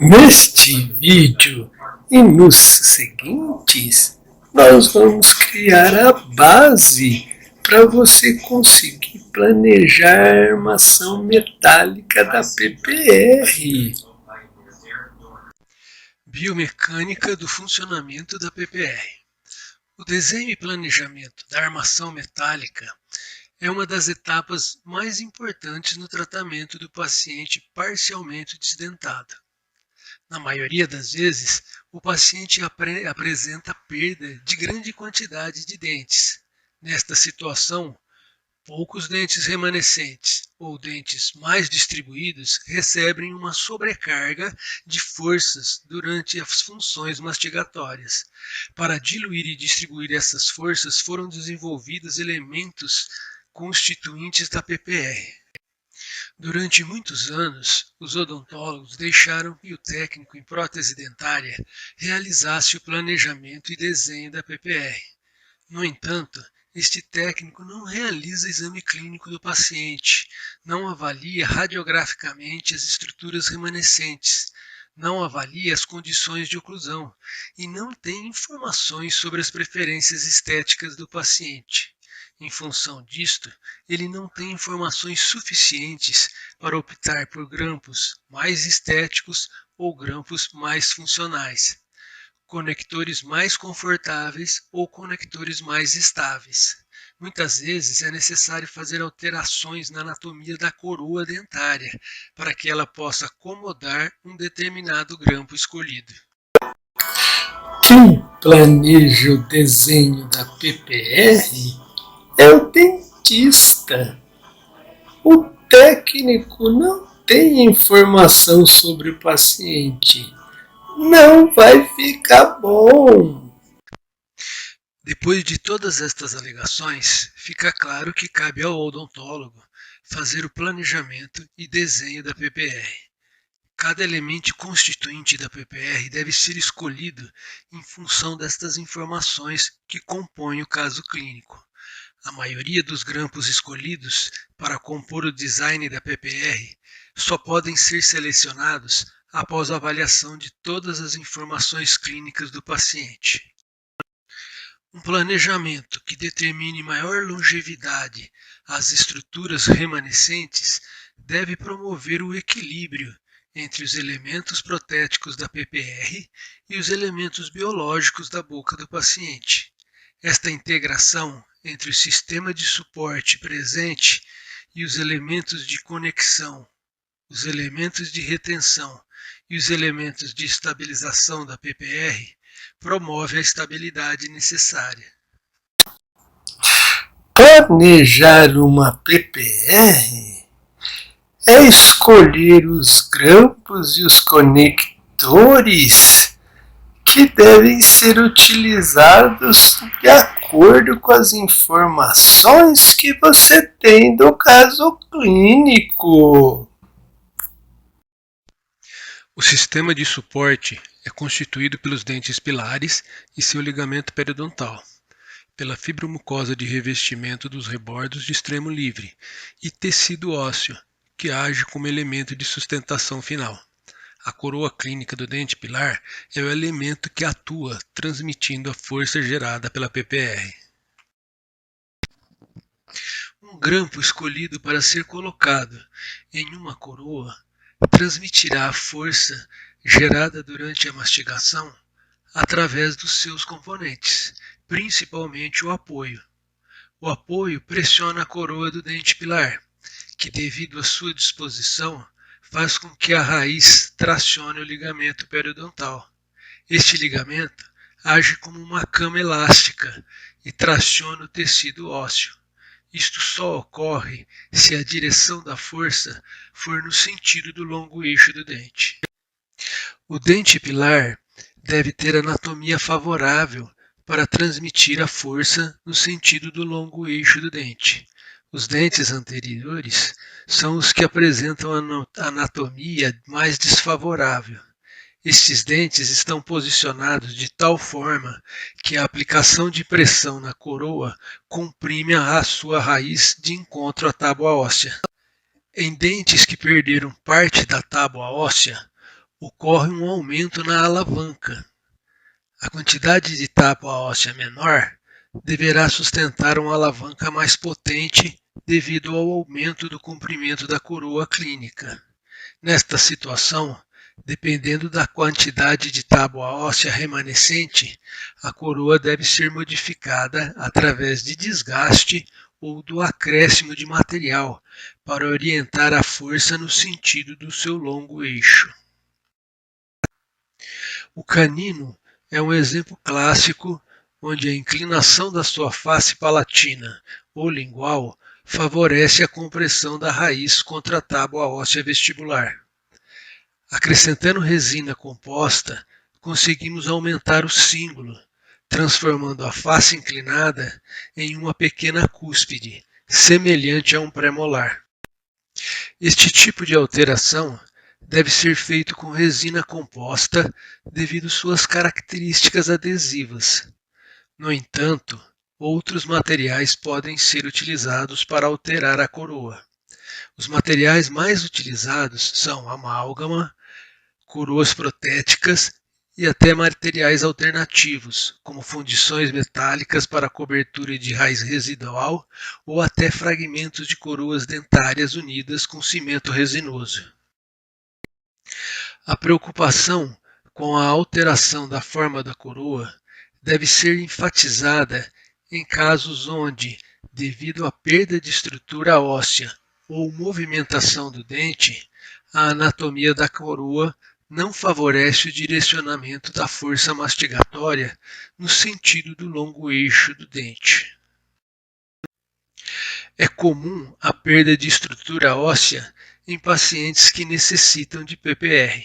Neste vídeo e nos seguintes, nós vamos criar a base para você conseguir planejar a armação metálica da PPR. Biomecânica do funcionamento da PPR. O desenho e planejamento da armação metálica é uma das etapas mais importantes no tratamento do paciente parcialmente desdentado. Na maioria das vezes, o paciente apresenta perda de grande quantidade de dentes. Nesta situação, poucos dentes remanescentes ou dentes mais distribuídos recebem uma sobrecarga de forças durante as funções mastigatórias. Para diluir e distribuir essas forças foram desenvolvidos elementos constituintes da PPR. Durante muitos anos, os odontólogos deixaram que o técnico em prótese dentária realizasse o planejamento e desenho da PPR. No entanto, este técnico não realiza exame clínico do paciente, não avalia radiograficamente as estruturas remanescentes, não avalia as condições de oclusão e não tem informações sobre as preferências estéticas do paciente. Em função disto, ele não tem informações suficientes para optar por grampos mais estéticos ou grampos mais funcionais, conectores mais confortáveis ou conectores mais estáveis. Muitas vezes é necessário fazer alterações na anatomia da coroa dentária para que ela possa acomodar um determinado grampo escolhido. Quem planeja o desenho da PPR é o dentista. O técnico não tem informação sobre o paciente. Não vai ficar bom. Depois de todas estas alegações, fica claro que cabe ao odontólogo fazer o planejamento e desenho da PPR. Cada elemento constituinte da PPR deve ser escolhido em função destas informações que compõem o caso clínico. A maioria dos grampos escolhidos para compor o design da PPR só podem ser selecionados após a avaliação de todas as informações clínicas do paciente. Um planejamento que determine maior longevidade às estruturas remanescentes deve promover o equilíbrio entre os elementos protéticos da PPR e os elementos biológicos da boca do paciente. Esta integração entre o sistema de suporte presente e os elementos de conexão, os elementos de retenção e os elementos de estabilização da PPR promove a estabilidade necessária. Planejar uma PPR é escolher os grampos e os conectores que devem ser utilizados de acordo com as informações que você tem do caso clínico. O sistema de suporte é constituído pelos dentes pilares e seu ligamento periodontal, pela fibromucosa de revestimento dos rebordos de extremo livre e tecido ósseo, que age como elemento de sustentação final. A coroa clínica do dente pilar é o elemento que atua transmitindo a força gerada pela PPR. Um grampo escolhido para ser colocado em uma coroa transmitirá a força gerada durante a mastigação através dos seus componentes, principalmente o apoio. O apoio pressiona a coroa do dente pilar, que devido à sua disposição faz com que a raiz tracione o ligamento periodontal. Este ligamento age como uma cama elástica e traciona o tecido ósseo. Isto só ocorre se a direção da força for no sentido do longo eixo do dente. O dente pilar deve ter anatomia favorável para transmitir a força no sentido do longo eixo do dente. Os dentes anteriores são os que apresentam a anatomia mais desfavorável. Estes dentes estão posicionados de tal forma que a aplicação de pressão na coroa comprime a sua raiz de encontro à tábua óssea. Em dentes que perderam parte da tábua óssea, ocorre um aumento na alavanca. A quantidade de tábua óssea menor deverá sustentar uma alavanca mais potente devido ao aumento do comprimento da coroa clínica. Nesta situação, dependendo da quantidade de tábua óssea remanescente, a coroa deve ser modificada através de desgaste ou do acréscimo de material para orientar a força no sentido do seu longo eixo. O canino é um exemplo clássico onde a inclinação da sua face palatina ou lingual favorece a compressão da raiz contra a tábua óssea vestibular. Acrescentando resina composta, conseguimos aumentar o símbolo, transformando a face inclinada em uma pequena cúspide, semelhante a um premolar. Este tipo de alteração deve ser feito com resina composta devido suas características adesivas. No entanto, outros materiais podem ser utilizados para alterar a coroa. Os materiais mais utilizados são amálgama, coroas protéticas e até materiais alternativos, como fundições metálicas para cobertura de raiz residual ou até fragmentos de coroas dentárias unidas com cimento resinoso. A preocupação com a alteração da forma da coroa deve ser enfatizada em casos onde, devido à perda de estrutura óssea ou movimentação do dente, a anatomia da coroa não favorece o direcionamento da força mastigatória no sentido do longo eixo do dente. É comum a perda de estrutura óssea em pacientes que necessitam de PPR.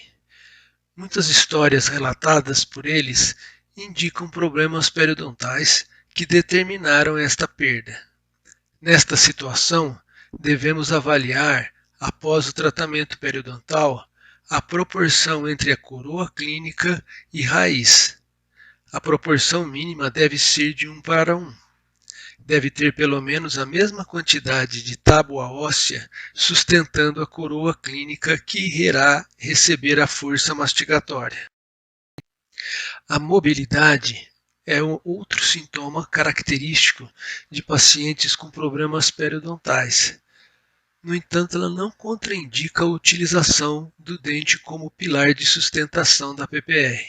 Muitas histórias relatadas por eles indicam problemas periodontais que determinaram esta perda. Nesta situação, devemos avaliar, após o tratamento periodontal, a proporção entre a coroa clínica e raiz. A proporção mínima deve ser de 1:1. Deve ter pelo menos a mesma quantidade de tábua óssea sustentando a coroa clínica que irá receber a força mastigatória. A mobilidade é um outro sintoma característico de pacientes com problemas periodontais. No entanto, ela não contraindica a utilização do dente como pilar de sustentação da PPR.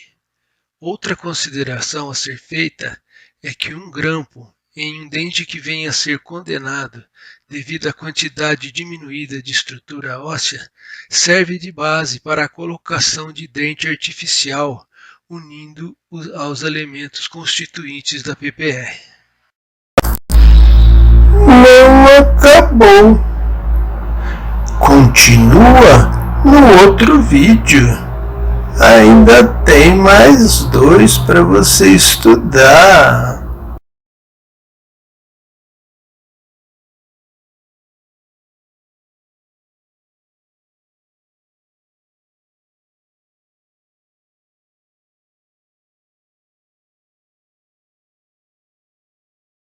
Outra consideração a ser feita é que um grampo em um dente que venha a ser condenado devido à quantidade diminuída de estrutura óssea serve de base para a colocação de dente artificial unindo aos elementos constituintes da PPR. Não acabou. Continua no outro vídeo. Ainda tem mais 2 para você estudar.